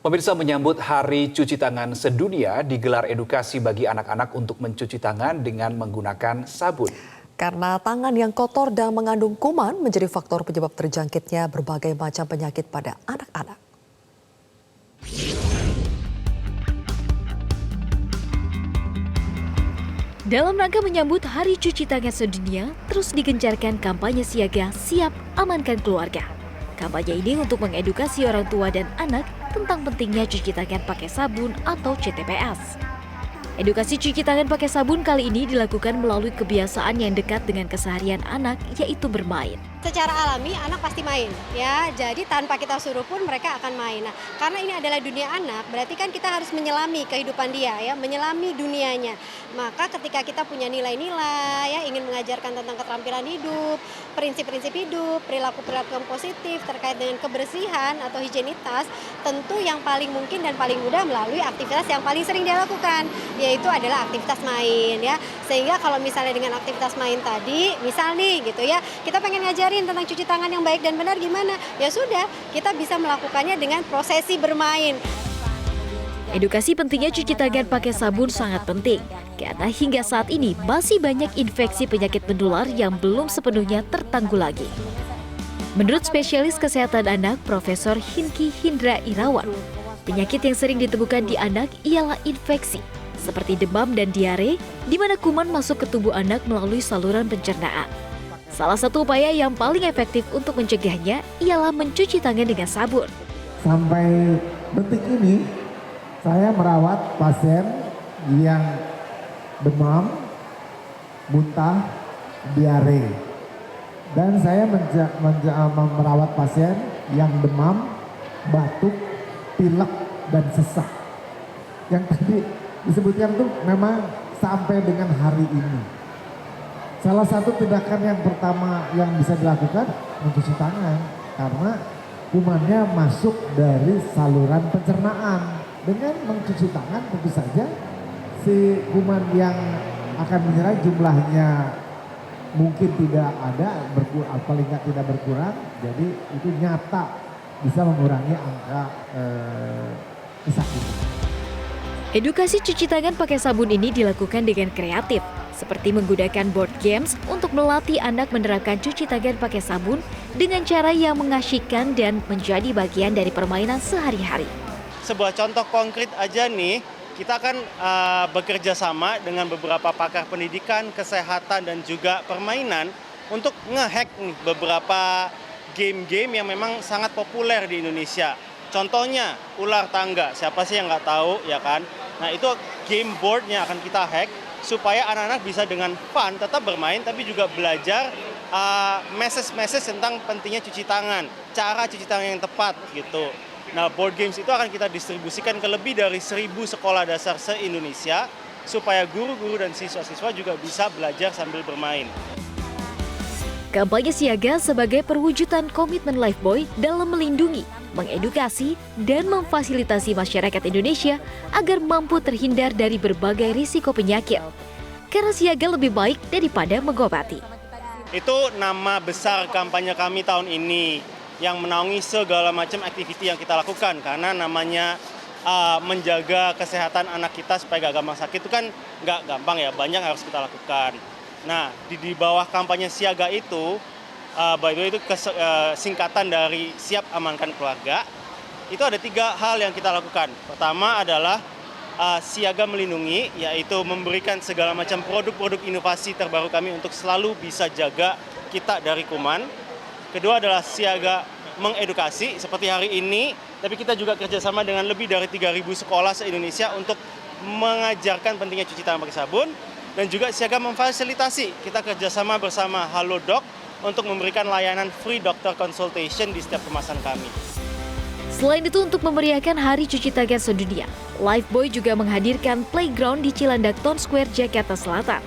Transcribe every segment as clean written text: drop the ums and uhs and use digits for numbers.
Pemirsa, menyambut Hari Cuci Tangan Sedunia, digelar edukasi bagi anak-anak untuk mencuci tangan dengan menggunakan sabun. Karena tangan yang kotor dan mengandung kuman menjadi faktor penyebab terjangkitnya berbagai macam penyakit pada anak-anak. Dalam rangka menyambut Hari Cuci Tangan Sedunia, terus digencarkan kampanye siaga Siap Amankan Keluarga. Kampanye ini untuk mengedukasi orang tua dan anak tentang pentingnya cuci tangan pakai sabun atau CTPS. Edukasi cuci tangan pakai sabun kali ini dilakukan melalui kebiasaan yang dekat dengan keseharian anak, yaitu bermain. Secara alami anak pasti main ya, jadi tanpa kita suruh pun mereka akan main. Nah, karena ini adalah dunia anak, berarti kan kita harus menyelami kehidupan dia ya, menyelami dunianya. Maka ketika kita punya nilai-nilai ya, ingin mengajarkan tentang keterampilan hidup, prinsip-prinsip hidup, perilaku-perilaku yang positif terkait dengan kebersihan atau higienitas, tentu yang paling mungkin dan paling mudah melalui aktivitas yang paling sering dia lakukan, yaitu adalah aktivitas main ya. Sehingga kalau misalnya dengan aktivitas main tadi, misal nih gitu ya, kita pengen ngajarin tentang cuci tangan yang baik dan benar gimana? Ya sudah, kita bisa melakukannya dengan prosesi bermain. Edukasi pentingnya cuci tangan pakai sabun sangat penting, karena hingga saat ini masih banyak infeksi penyakit menular yang belum sepenuhnya tertanggulangi. Menurut spesialis kesehatan anak, Profesor Hinki Hindra Irawan, penyakit yang sering ditemukan di anak ialah infeksi, seperti demam dan diare, di mana kuman masuk ke tubuh anak melalui saluran pencernaan. Salah satu upaya yang paling efektif untuk mencegahnya ialah mencuci tangan dengan sabun. Sampai detik ini, saya merawat pasien yang demam, muntah, diare. Dan saya merawat pasien yang demam, batuk, pilek, dan sesak. Yang tadi disebutkan itu memang sampai dengan hari ini. Salah satu tindakan yang pertama yang bisa dilakukan mencuci tangan, karena kumannya masuk dari saluran pencernaan. Dengan mencuci tangan tentu saja si kuman yang akan menyerang jumlahnya mungkin tidak ada, paling nggak tidak berkurang, jadi itu nyata bisa mengurangi angka kesakitan. Edukasi cuci tangan pakai sabun ini dilakukan dengan kreatif, seperti menggunakan board games untuk melatih anak menerapkan cuci tangan pakai sabun dengan cara yang mengasyikkan dan menjadi bagian dari permainan sehari-hari. Sebuah contoh konkret aja nih, kita kan bekerja sama dengan beberapa pakar pendidikan, kesehatan, dan juga permainan untuk ngehack nih beberapa game-game yang memang sangat populer di Indonesia. Contohnya ular tangga, siapa sih yang nggak tahu ya kan? Nah itu game boardnya akan kita hack supaya anak-anak bisa dengan fun tetap bermain tapi juga belajar message tentang pentingnya cuci tangan, cara cuci tangan yang tepat gitu. Nah board games itu akan kita distribusikan ke lebih dari 1.000 sekolah dasar se-Indonesia supaya guru-guru dan siswa-siswa juga bisa belajar sambil bermain. Kampanye siaga sebagai perwujudan komitmen Lifebuoy dalam melindungi, mengedukasi, dan memfasilitasi masyarakat Indonesia agar mampu terhindar dari berbagai risiko penyakit. Karena siaga lebih baik daripada mengobati. Itu nama besar kampanye kami tahun ini yang menaungi segala macam aktiviti yang kita lakukan. Karena namanya menjaga kesehatan anak kita supaya gak gampang sakit itu kan gak gampang ya, banyak harus kita lakukan. Nah, di bawah kampanye siaga itu, by the way itu singkatan dari Siap Amankan Keluarga, itu ada 3 hal yang kita lakukan. Pertama adalah siaga melindungi, yaitu memberikan segala macam produk-produk inovasi terbaru kami untuk selalu bisa jaga kita dari kuman. Kedua adalah siaga mengedukasi, seperti hari ini, tapi kita juga kerjasama dengan lebih dari 3.000 sekolah se-Indonesia untuk mengajarkan pentingnya cuci tangan pakai sabun. Dan juga siaga memfasilitasi, kita kerjasama bersama Halodoc untuk memberikan layanan free doctor consultation di setiap kemasan kami. Selain itu untuk memeriahkan Hari Cuci Tangan Sedunia, Lifebuoy juga menghadirkan Playground di Cilandak Town Square, Jakarta Selatan.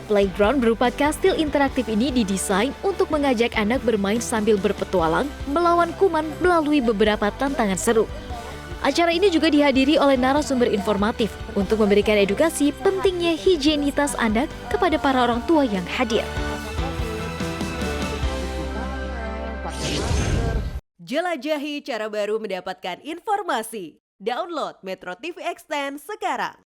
Playground berupa kastil interaktif ini didesain untuk mengajak anak bermain sambil berpetualang melawan kuman melalui beberapa tantangan seru. Acara ini juga dihadiri oleh narasumber informatif untuk memberikan edukasi pentingnya higienitas anak kepada para orang tua yang hadir. Jelajahi cara baru mendapatkan informasi. Download Metro TV Extend sekarang.